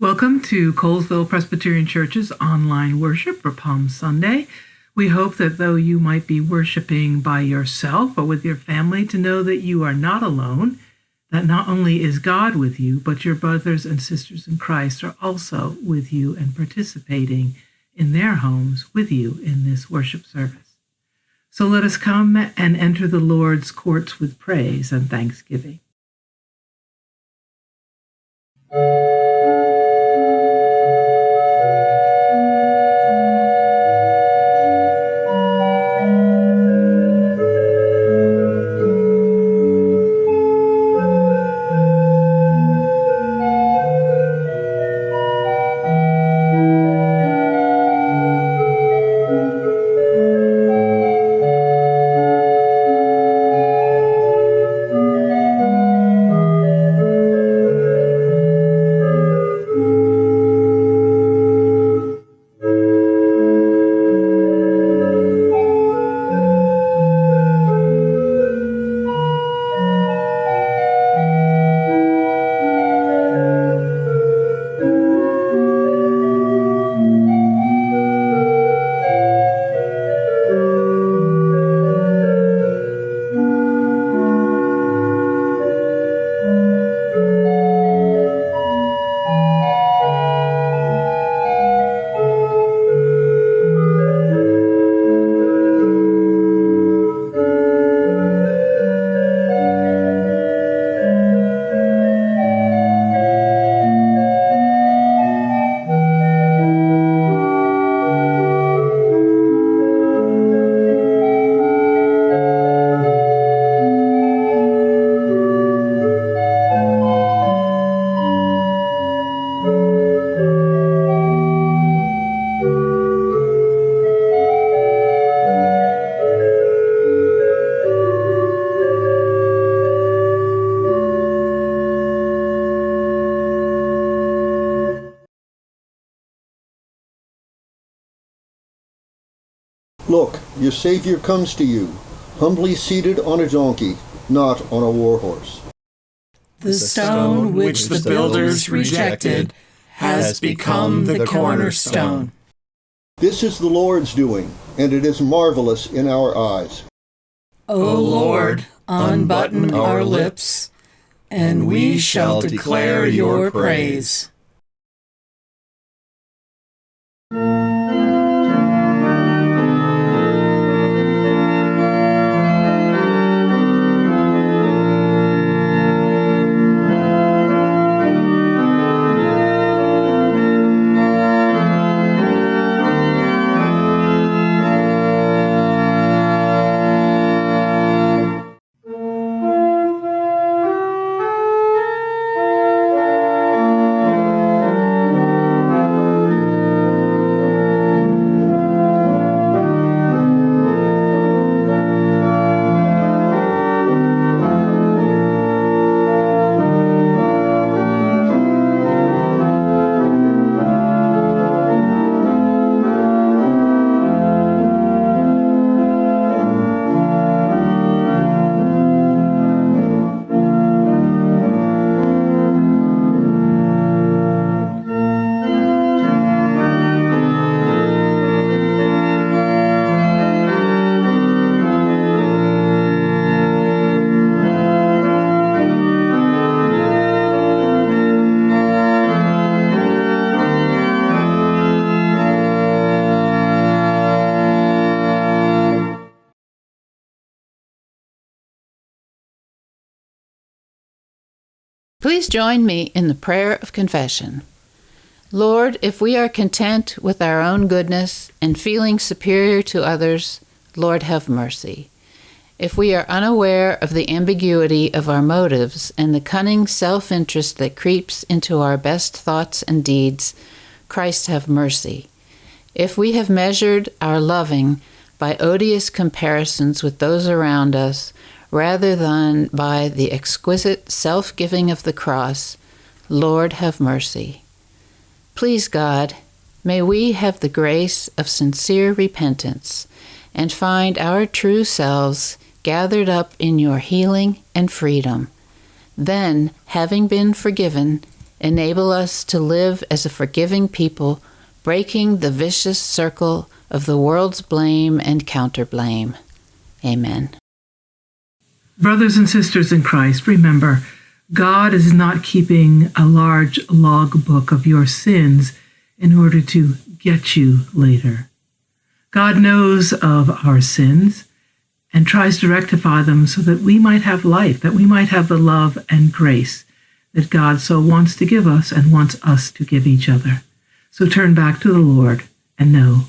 Welcome to Colesville Presbyterian Church's online worship for Palm Sunday. We hope that though you might be worshiping by yourself or with your family, to know that you are not alone, that not only is God with you, but your brothers and sisters in Christ are also with you and participating in their homes with you in this worship service. So let us come and enter the Lord's courts with praise and thanksgiving. Look, your Savior comes to you, humbly seated on a donkey, not on a war horse. The stone which the builders rejected has become the cornerstone. This is the Lord's doing, and it is marvelous in our eyes. O Lord, unbutton our lips, and we shall declare your praise. Please join me in the prayer of confession. Lord, if we are content with our own goodness and feeling superior to others, Lord, have mercy. If we are unaware of the ambiguity of our motives and the cunning self-interest that creeps into our best thoughts and deeds, Christ, have mercy. If we have measured our loving by odious comparisons with those around us, rather than by the exquisite self-giving of the cross, Lord, have mercy. Please, God, may we have the grace of sincere repentance and find our true selves gathered up in your healing and freedom. Then, having been forgiven, Enable us to live as a forgiving people, breaking the vicious circle of the world's blame and counter-blame. Amen. Brothers and sisters in Christ, remember, God is not keeping a large logbook of your sins in order to get you later. God knows of our sins and tries to rectify them so that we might have life, that we might have the love and grace that God so wants to give us and wants us to give each other. So turn back to the Lord and know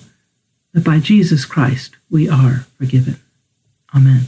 that by Jesus Christ we are forgiven. Amen.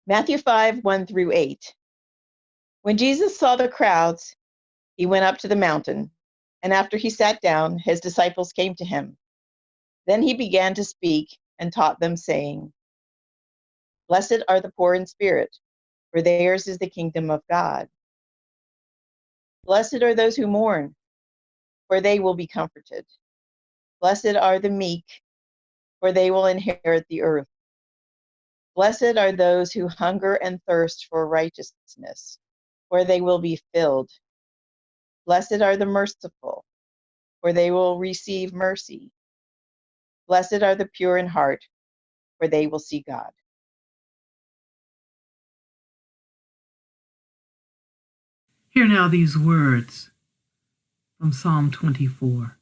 Matthew 5, 1 through 8. When Jesus saw the crowds, he went up to the mountain, and after he sat down, his disciples came to him. Then he began to speak and taught them, saying, Blessed are the poor in spirit, for theirs is the kingdom of God. Blessed are those who mourn, for they will be comforted. Blessed are the meek, for they will inherit the earth. Blessed are those who hunger and thirst for righteousness, for they will be filled. Blessed are the merciful, for they will receive mercy. Blessed are the pure in heart, for they will see God. Hear now these words from Psalm 24.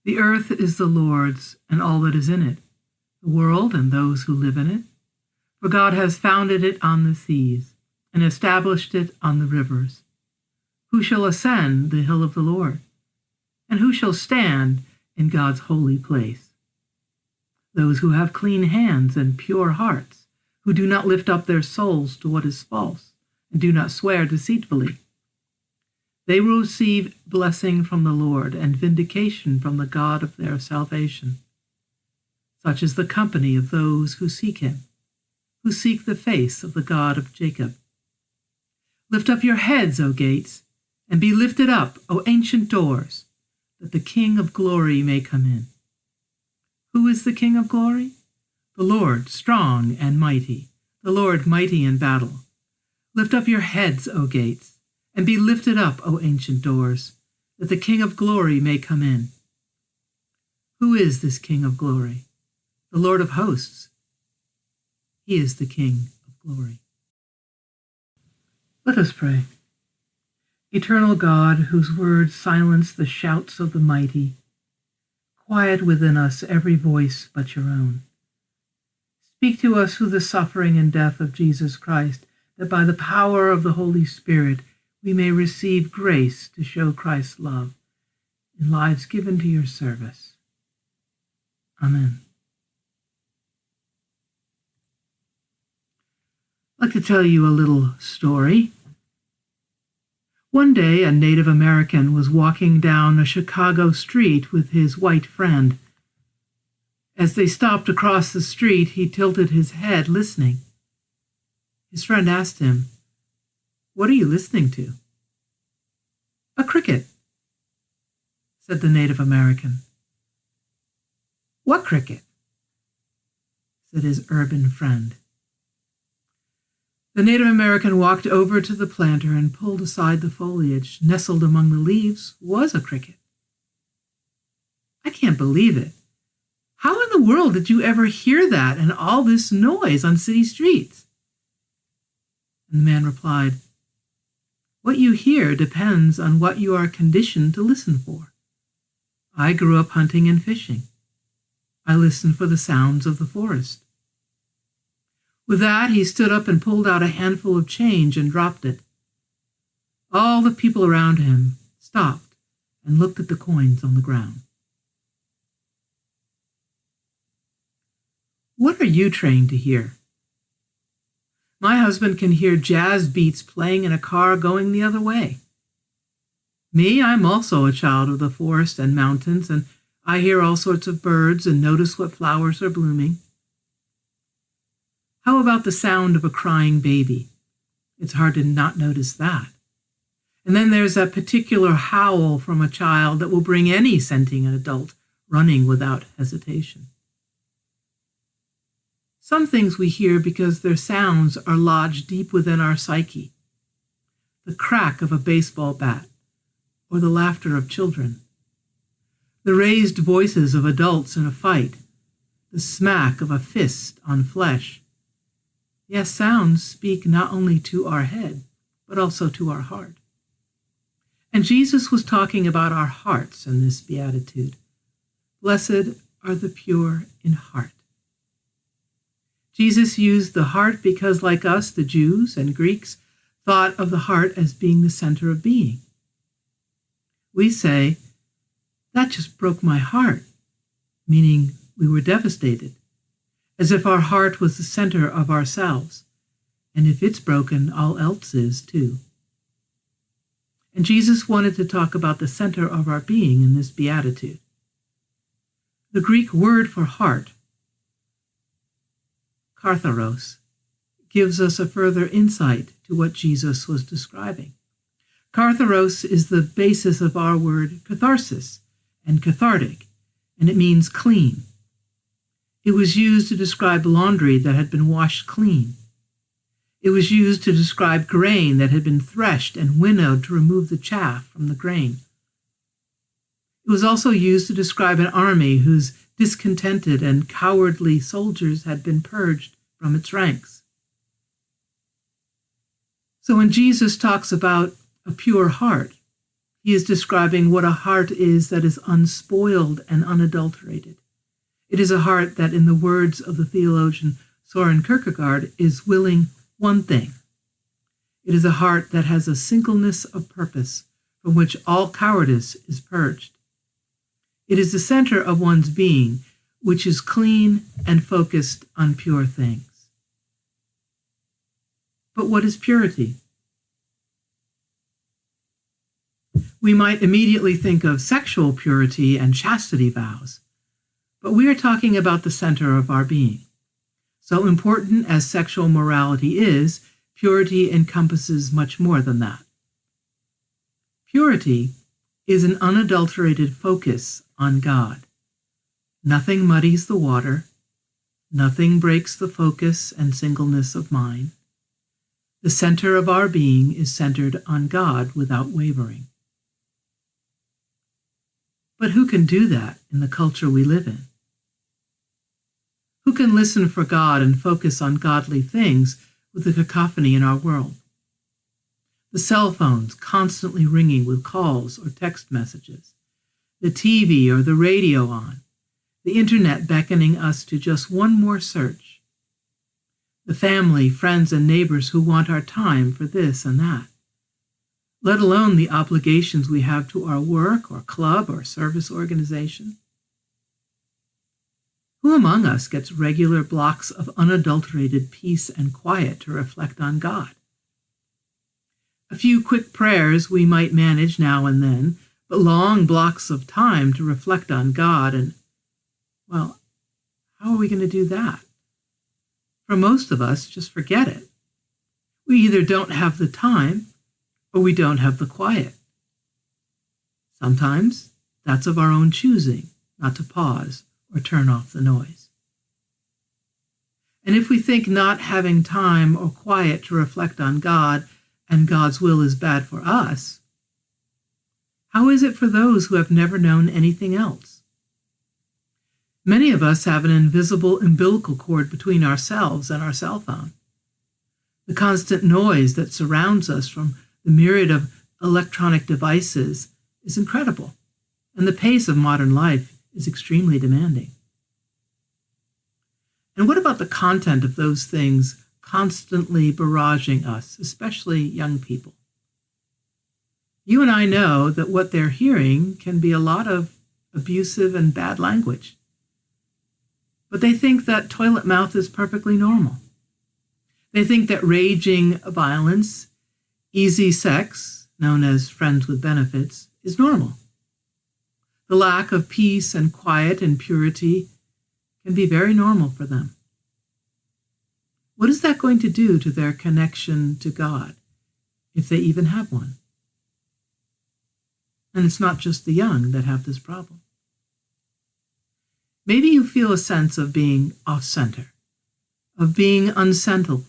The earth is the Lord's and all that is in it, the world and those who live in it. For God has founded it on the seas and established it on the rivers. Who shall ascend the hill of the Lord? And who shall stand in God's holy place? Those who have clean hands and pure hearts, who do not lift up their souls to what is false, and do not swear deceitfully. They will receive blessing from the Lord and vindication from the God of their salvation. Such is the company of those who seek him, who seek the face of the God of Jacob. Lift up your heads, O gates, and be lifted up, O ancient doors, that the King of glory may come in. Who is the King of glory? The Lord, strong and mighty, the Lord mighty in battle. Lift up your heads, O gates, and be lifted up, O ancient doors, that the King of glory may come in. Who is this King of glory? The Lord of hosts. He is the King of glory. Let us pray. Eternal God, whose words silence the shouts of the mighty, quiet within us every voice but your own. Speak to us through the suffering and death of Jesus Christ, that by the power of the Holy Spirit we may receive grace to show Christ's love in lives given to your service. Amen. I'd like to tell you a little story. One day, a Native American was walking down a Chicago street with his white friend. As they stopped across the street, he tilted his head, listening. His friend asked him, "What are you listening to?" "A cricket," said the Native American. "What cricket?" said his urban friend. The Native American walked over to the planter and pulled aside the foliage. Nestled among the leaves was a cricket. "I can't believe it. How in the world did you ever hear that and all this noise on city streets?" And the man replied, "What you hear depends on what you are conditioned to listen for. I grew up hunting and fishing. I listened for the sounds of the forest." With that, he stood up and pulled out a handful of change and dropped it. All the people around him stopped and looked at the coins on the ground. What are you trained to hear? My husband can hear jazz beats playing in a car going the other way. Me, I'm also a child of the forest and mountains, and I hear all sorts of birds and notice what flowers are blooming. How about the sound of a crying baby? It's hard to not notice that. And then there's that particular howl from a child that will bring any sentient adult running without hesitation. Some things we hear because their sounds are lodged deep within our psyche. The crack of a baseball bat, or the laughter of children. The raised voices of adults in a fight, the smack of a fist on flesh. Yes, sounds speak not only to our head, but also to our heart. And Jesus was talking about our hearts in this beatitude. Blessed are the pure in heart. Jesus used the heart because, like us, the Jews and Greeks thought of the heart as being the center of being. We say, "That just broke my heart," meaning we were devastated, as if our heart was the center of ourselves, and if it's broken, all else is too. And Jesus wanted to talk about the center of our being in this beatitude. The Greek word for heart, katharos, gives us a further insight to what Jesus was describing. Katharos is the basis of our word catharsis and cathartic, and it means clean. It was used to describe laundry that had been washed clean. It was used to describe grain that had been threshed and winnowed to remove the chaff from the grain. It was also used to describe an army whose discontented and cowardly soldiers had been purged from its ranks. So when Jesus talks about a pure heart, he is describing what a heart is that is unspoiled and unadulterated. It is a heart that, in the words of the theologian Søren Kierkegaard, is willing one thing. It is a heart that has a singleness of purpose from which all cowardice is purged. It is the center of one's being, which is clean and focused on pure things. But what is purity? We might immediately think of sexual purity and chastity vows, but we are talking about the center of our being. So important as sexual morality is, purity encompasses much more than that. Purity is an unadulterated focus on God. Nothing muddies the water. Nothing breaks the focus and singleness of mind. The center of our being is centered on God without wavering. But who can do that in the culture we live in? Who can listen for God and focus on godly things with the cacophony in our world? The cell phones constantly ringing with calls or text messages, the TV or the radio on, the internet beckoning us to just one more search, the family, friends, and neighbors who want our time for this and that, let alone the obligations we have to our work or club or service organization. Who among us gets regular blocks of unadulterated peace and quiet to reflect on God? A few quick prayers we might manage now and then, but long blocks of time to reflect on God and, well, how are we going to do that? For most of us, just forget it. We either don't have the time or we don't have the quiet. Sometimes that's of our own choosing, not to pause or turn off the noise. And if we think not having time or quiet to reflect on God and God's will is bad for us, how is it for those who have never known anything else? Many of us have an invisible umbilical cord between ourselves and our cell phone. The constant noise that surrounds us from the myriad of electronic devices is incredible, and the pace of modern life is extremely demanding. And what about the content of those things constantly barraging us, especially young people? You and I know that what they're hearing can be a lot of abusive and bad language. But they think that toilet mouth is perfectly normal. They think that raging violence, easy sex, known as friends with benefits, is normal. The lack of peace and quiet and purity can be very normal for them. What is that going to do to their connection to God, if they even have one? And it's not just the young that have this problem. Maybe you feel a sense of being off-center, of being unsettled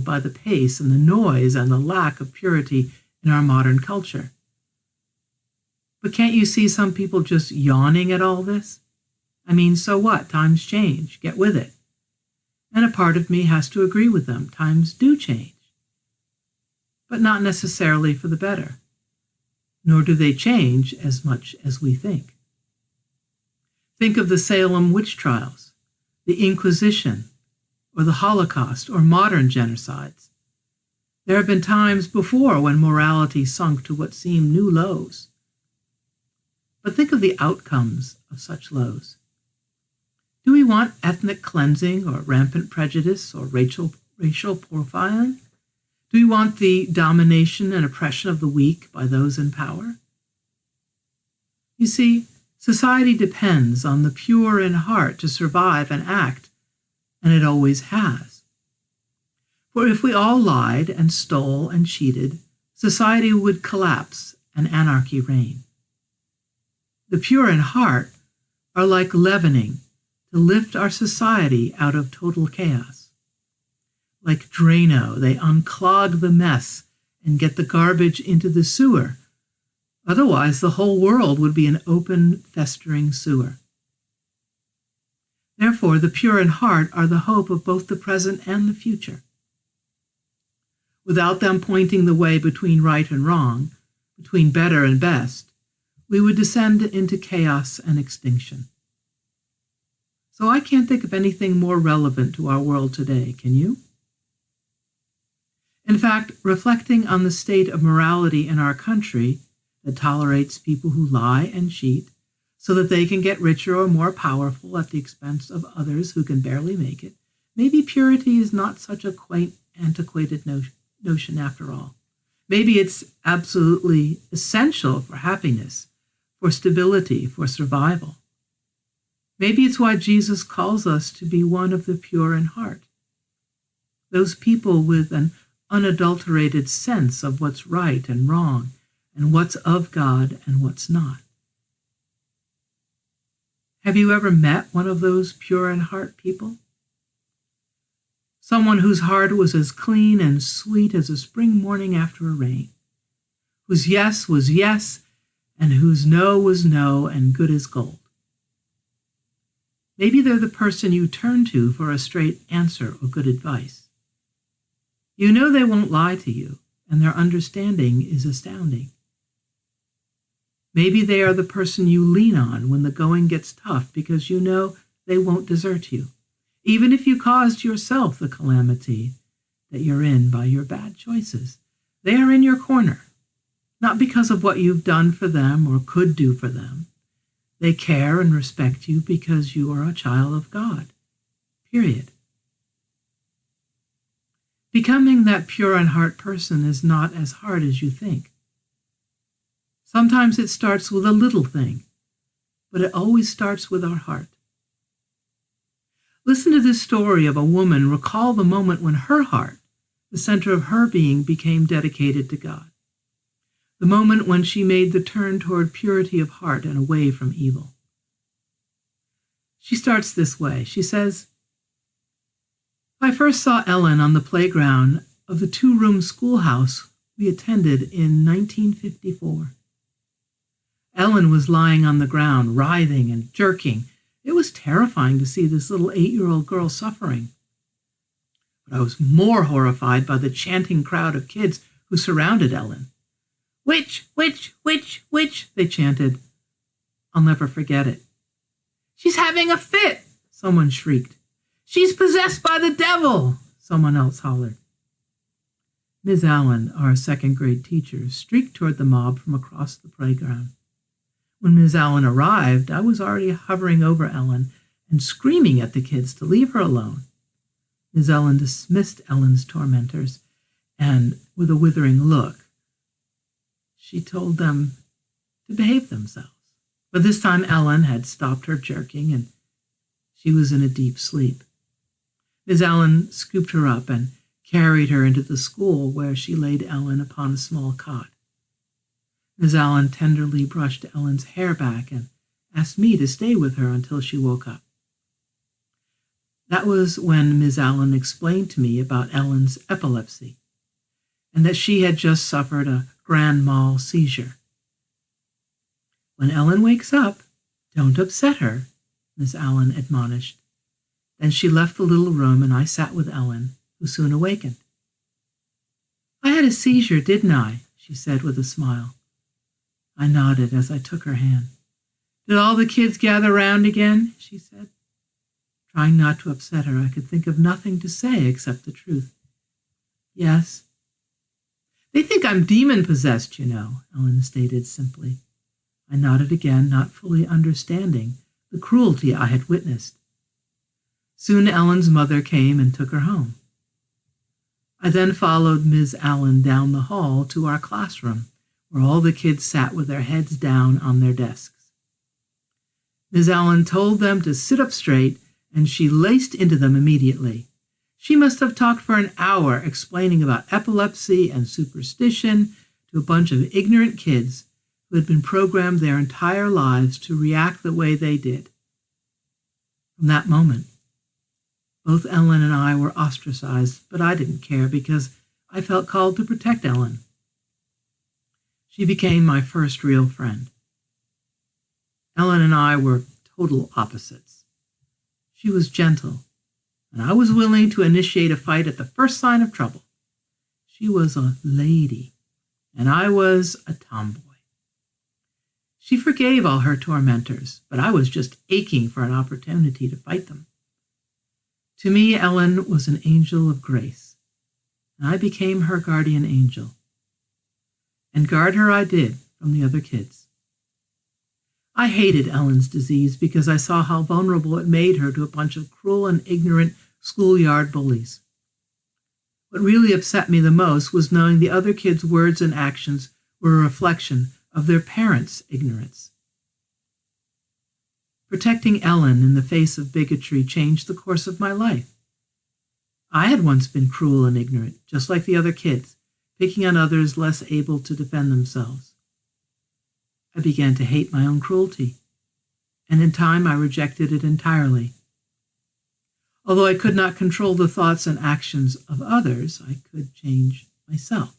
by the pace and the noise and the lack of purity in our modern culture. But can't you see some people just yawning at all this? I mean, so what? Times change. Get with it. And a part of me has to agree with them. Times do change. But not necessarily for the better. Nor do they change as much as we think. Think of the Salem witch trials, the Inquisition, or the Holocaust, or modern genocides. There have been times before when morality sunk to what seemed new lows. But think of the outcomes of such lows. Do we want ethnic cleansing or rampant prejudice or racial profiling? Do we want the domination and oppression of the weak by those in power? You see, society depends on the pure in heart to survive and act, and it always has. For if we all lied and stole and cheated, society would collapse and anarchy reign. The pure in heart are like leavening to lift our society out of total chaos. Like Drano, they unclog the mess and get the garbage into the sewer. Otherwise, the whole world would be an open, festering sewer. Therefore, the pure in heart are the hope of both the present and the future. Without them pointing the way between right and wrong, between better and best, we would descend into chaos and extinction. So I can't think of anything more relevant to our world today, can you? In fact, reflecting on the state of morality in our country that tolerates people who lie and cheat so that they can get richer or more powerful at the expense of others who can barely make it, maybe purity is not such a quaint, antiquated notion after all. Maybe it's absolutely essential for happiness, for stability, for survival. Maybe it's why Jesus calls us to be one of the pure in heart. Those people with an unadulterated sense of what's right and wrong, and what's of God and what's not. Have you ever met one of those pure in heart people? Someone whose heart was as clean and sweet as a spring morning after a rain, whose yes was yes, and whose no was no and good as gold. Maybe they're the person you turn to for a straight answer or good advice. You know they won't lie to you, and their understanding is astounding. Maybe they are the person you lean on when the going gets tough because you know they won't desert you, even if you caused yourself the calamity that you're in by your bad choices. They are in your corner, not because of what you've done for them or could do for them. They care and respect you because you are a child of God. Period. Becoming that pure in heart person is not as hard as you think. Sometimes it starts with a little thing, but it always starts with our heart. Listen to this story of a woman recall the moment when her heart, the center of her being, became dedicated to God. The moment when she made the turn toward purity of heart and away from evil. She starts this way. She says, I first saw Ellen on the playground of the 2-room schoolhouse we attended in 1954. Ellen was lying on the ground, writhing and jerking. It was terrifying to see this little 8-year-old girl suffering. But I was more horrified by the chanting crowd of kids who surrounded Ellen. Witch, witch, witch, witch, they chanted. I'll never forget it. She's having a fit, someone shrieked. She's possessed by the devil, someone else hollered. Ms. Allen, our second-grade teacher, streaked toward the mob from across the playground. When Ms. Allen arrived, I was already hovering over Ellen and screaming at the kids to leave her alone. Ms. Allen dismissed Ellen's tormentors, and with a withering look, she told them to behave themselves. But this time Ellen had stopped her jerking, and she was in a deep sleep. Ms. Allen scooped her up and carried her into the school, where she laid Ellen upon a small cot. Ms. Allen tenderly brushed Ellen's hair back and asked me to stay with her until she woke up. That was when Ms. Allen explained to me about Ellen's epilepsy and that she had just suffered a grand mal seizure. When Ellen wakes up, don't upset her, Ms. Allen admonished. Then she left the little room and I sat with Ellen, who soon awakened. I had a seizure, didn't I? She said with a smile. I nodded as I took her hand. Did all the kids gather round again? She said. Trying not to upset her, I could think of nothing to say except the truth. Yes. They think I'm demon-possessed, you know, Ellen stated simply. I nodded again, not fully understanding the cruelty I had witnessed. Soon Ellen's mother came and took her home. I then followed Ms. Allen down the hall to our classroom, where all the kids sat with their heads down on their desks. Ms. Allen told them to sit up straight, and she laced into them immediately. She must have talked for an hour explaining about epilepsy and superstition to a bunch of ignorant kids who had been programmed their entire lives to react the way they did. From that moment, both Ellen and I were ostracized, but I didn't care because I felt called to protect Ellen. She became my first real friend. Ellen and I were total opposites. She was gentle, and I was willing to initiate a fight at the first sign of trouble. She was a lady, and I was a tomboy. She forgave all her tormentors, but I was just aching for an opportunity to fight them. To me, Ellen was an angel of grace, and I became her guardian angel. And guard her I did from the other kids. I hated Ellen's disease because I saw how vulnerable it made her to a bunch of cruel and ignorant schoolyard bullies. What really upset me the most was knowing the other kids' words and actions were a reflection of their parents' ignorance. Protecting Ellen in the face of bigotry changed the course of my life. I had once been cruel and ignorant, just like the other kids, picking on others less able to defend themselves. I began to hate my own cruelty, and in time I rejected it entirely. Although I could not control the thoughts and actions of others, I could change myself.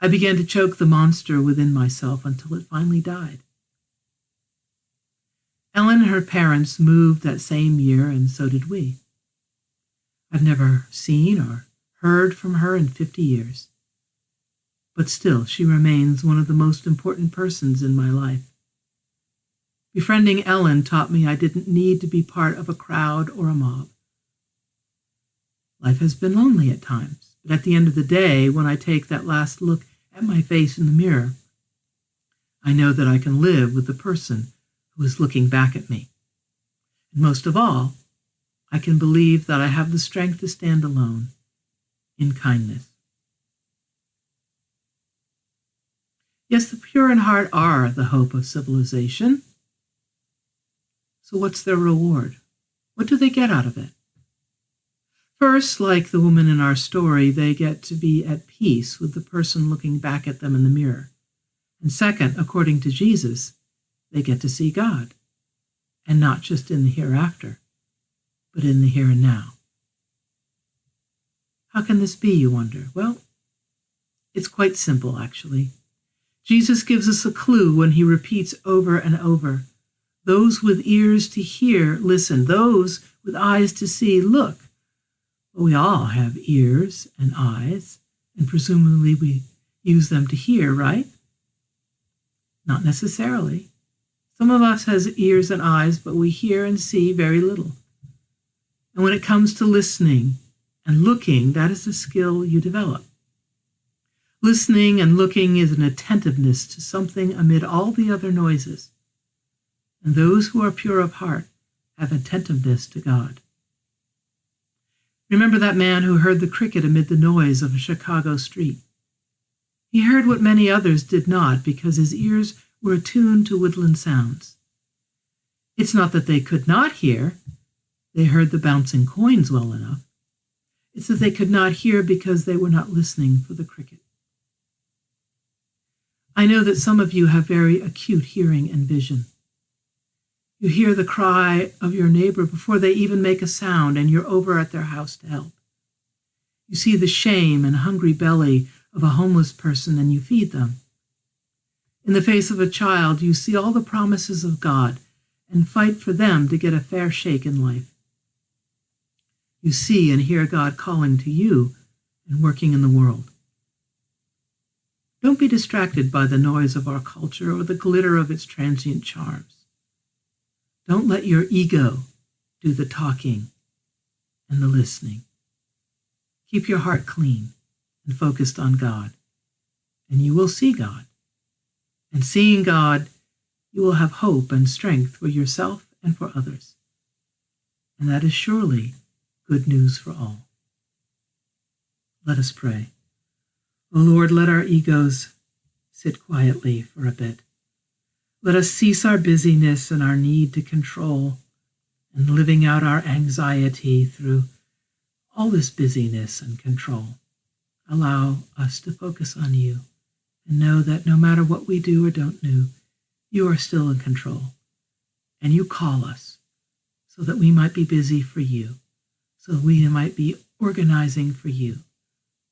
I began to choke the monster within myself until it finally died. Ellen and her parents moved that same year, and so did we. I've never seen or heard from her in 50 years. But still, she remains one of the most important persons in my life. Befriending Ellen taught me I didn't need to be part of a crowd or a mob. Life has been lonely at times, but at the end of the day, when I take that last look at my face in the mirror, I know that I can live with the person who is looking back at me. And most of all, I can believe that I have the strength to stand alone in kindness. Yes, the pure in heart are the hope of civilization. So what's their reward? What do they get out of it? First, like the woman in our story, they get to be at peace with the person looking back at them in the mirror. And second, according to Jesus, they get to see God, and not just in the hereafter, but in the here and now. How can this be, you wonder? Well, it's quite simple, actually. Jesus gives us a clue when he repeats over and over, "Those with ears to hear, listen. Those with eyes to see, look." Well, we all have ears and eyes, and presumably we use them to hear, right? Not necessarily. Some of us has ears and eyes, but we hear and see very little. And when it comes to listening and looking, that is a skill you develop. Listening and looking is an attentiveness to something amid all the other noises. And those who are pure of heart have attentiveness to God. Remember that man who heard the cricket amid the noise of a Chicago street. He heard what many others did not because his ears were attuned to woodland sounds. It's not that they could not hear. They heard the bouncing coins well enough. It's that they could not hear because they were not listening for the cricket. I know that some of you have very acute hearing and vision. You hear the cry of your neighbor before they even make a sound, and you're over at their house to help. You see the shame and hungry belly of a homeless person, and you feed them. In the face of a child, you see all the promises of God and fight for them to get a fair shake in life. You see and hear God calling to you and working in the world. Don't be distracted by the noise of our culture or the glitter of its transient charms. Don't let your ego do the talking and the listening. Keep your heart clean and focused on God, and you will see God. And seeing God, you will have hope and strength for yourself and for others. And that is surely good news for all. Let us pray. O Lord, let our egos sit quietly for a bit. Let us cease our busyness and our need to control and living out our anxiety through all this busyness and control. Allow us to focus on you and know that no matter what we do or don't do, you are still in control. And you call us so that we might be busy for you, so that we might be organizing for you,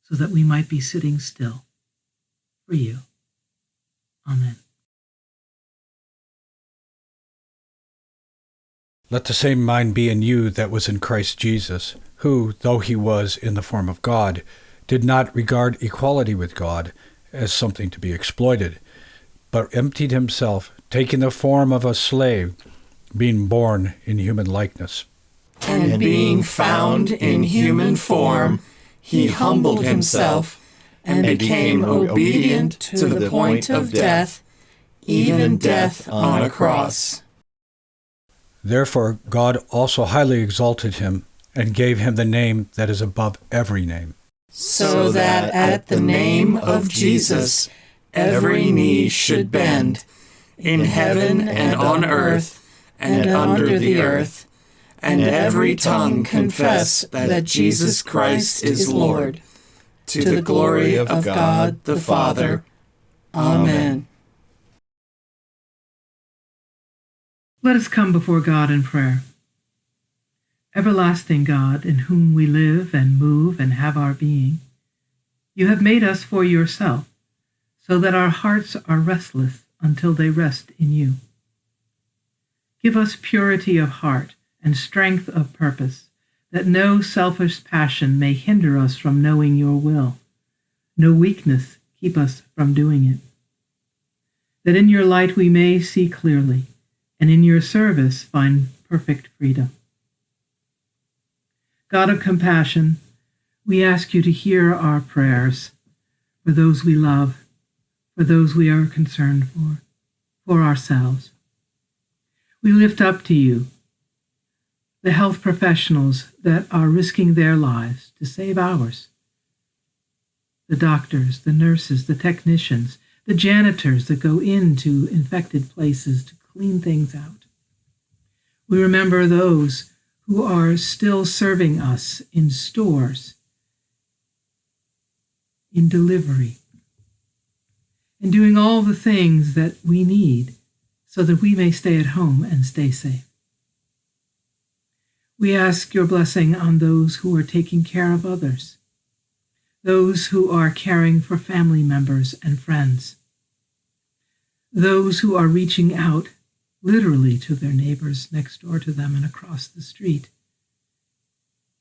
so that we might be sitting still for you. Amen. Let the same mind be in you that was in Christ Jesus, who, though he was in the form of God, did not regard equality with God as something to be exploited, but emptied himself, taking the form of a slave, being born in human likeness. And being found in human form, he humbled himself and became obedient to the point of death, even death on a cross. Therefore God also highly exalted him and gave him the name that is above every name, so that at the name of Jesus every knee should bend, in heaven and on earth and under the earth, and every tongue confess that Jesus Christ is Lord, to the glory of God the Father. Amen. Let us come before God in prayer. Everlasting God, in whom we live and move and have our being, you have made us for yourself, so that our hearts are restless until they rest in you. Give us purity of heart and strength of purpose, that no selfish passion may hinder us from knowing your will, no weakness keep us from doing it. That in your light we may see clearly, and in your service find perfect freedom. God of compassion, we ask you to hear our prayers for those we love, for those we are concerned for ourselves. We lift up to you the health professionals that are risking their lives to save ours, the doctors, the nurses, the technicians, the janitors that go into infected places to clean things out. We remember those who are still serving us in stores, in delivery, and doing all the things that we need so that we may stay at home and stay safe. We ask your blessing on those who are taking care of others, those who are caring for family members and friends, those who are reaching out literally to their neighbors next door to them and across the street.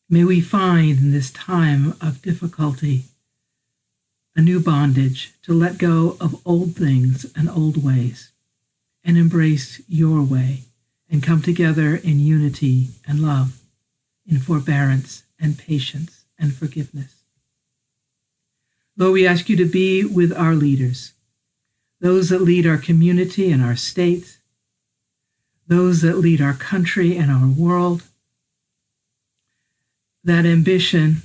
May we find in this time of difficulty a new bondage to let go of old things and old ways and embrace your way and come together in unity and love, in forbearance and patience and forgiveness. Lord, we ask you to be with our leaders, those that lead our community and our state, those that lead our country and our world, that ambition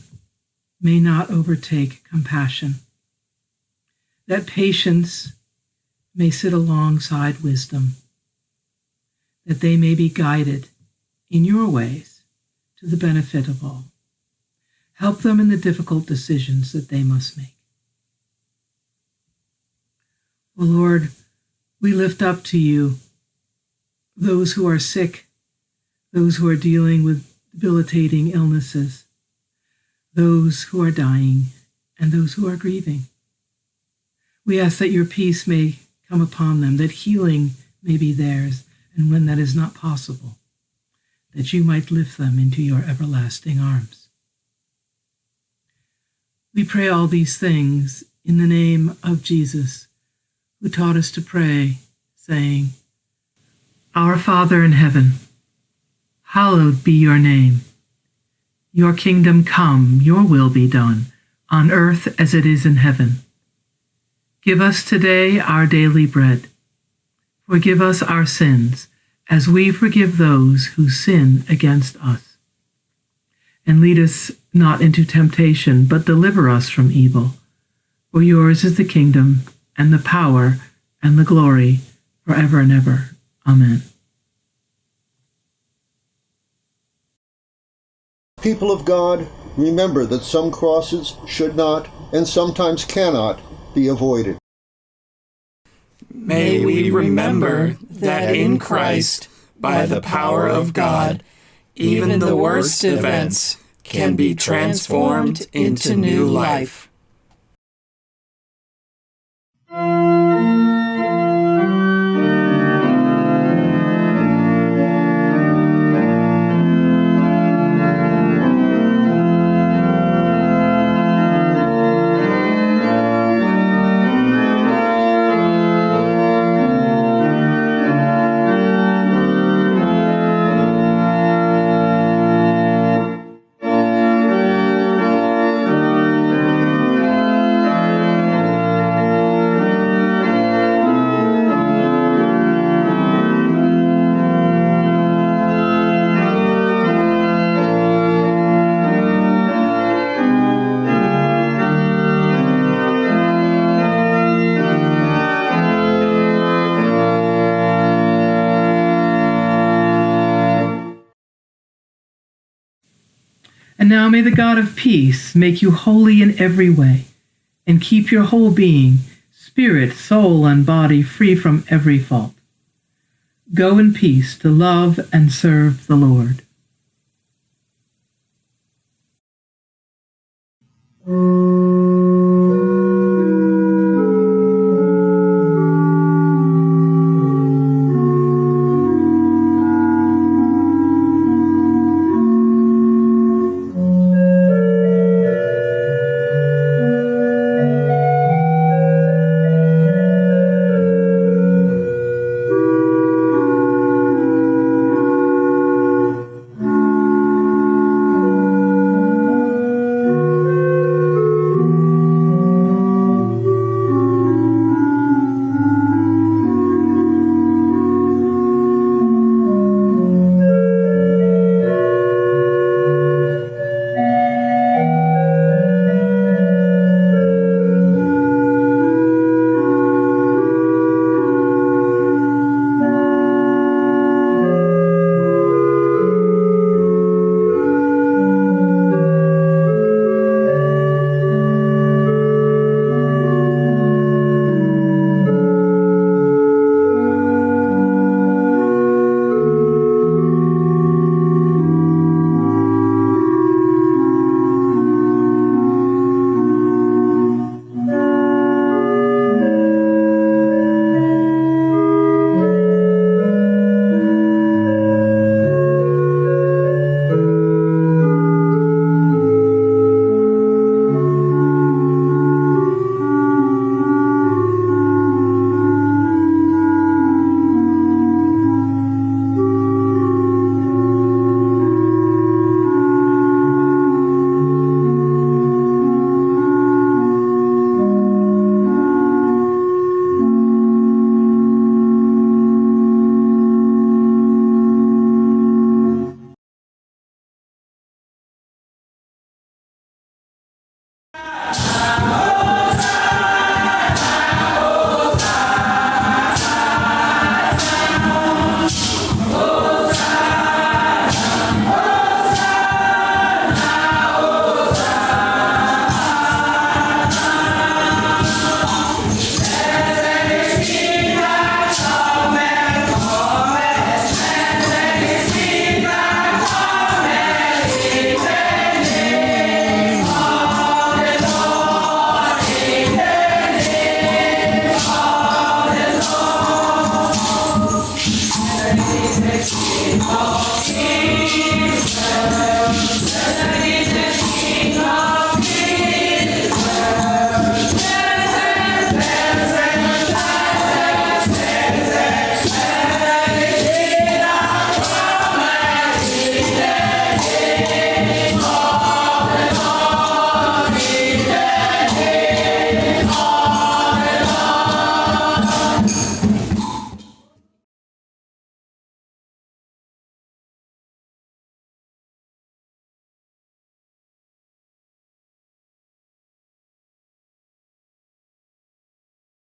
may not overtake compassion, that patience may sit alongside wisdom, that they may be guided in your ways to the benefit of all. Help them in the difficult decisions that they must make. O Lord, we lift up to you those who are sick, those who are dealing with debilitating illnesses, those who are dying, and those who are grieving. We ask that your peace may come upon them, that healing may be theirs, and when that is not possible, that you might lift them into your everlasting arms. We pray all these things in the name of Jesus, who taught us to pray, saying, Our Father in heaven, hallowed be your name. Your kingdom come, your will be done, on earth as it is in heaven. Give us today our daily bread. Forgive us our sins, as we forgive those who sin against us. And lead us not into temptation, but deliver us from evil. For yours is the kingdom, and the power, and the glory, forever and ever. Amen. People of God, remember that some crosses should not, and sometimes cannot, be avoided. May we remember that in Christ, by the power of God, even the worst events can be transformed into new life. And now may the God of peace make you holy in every way, and keep your whole being, spirit, soul, and body free from every fault. Go in peace to love and serve the Lord. Hallelujah.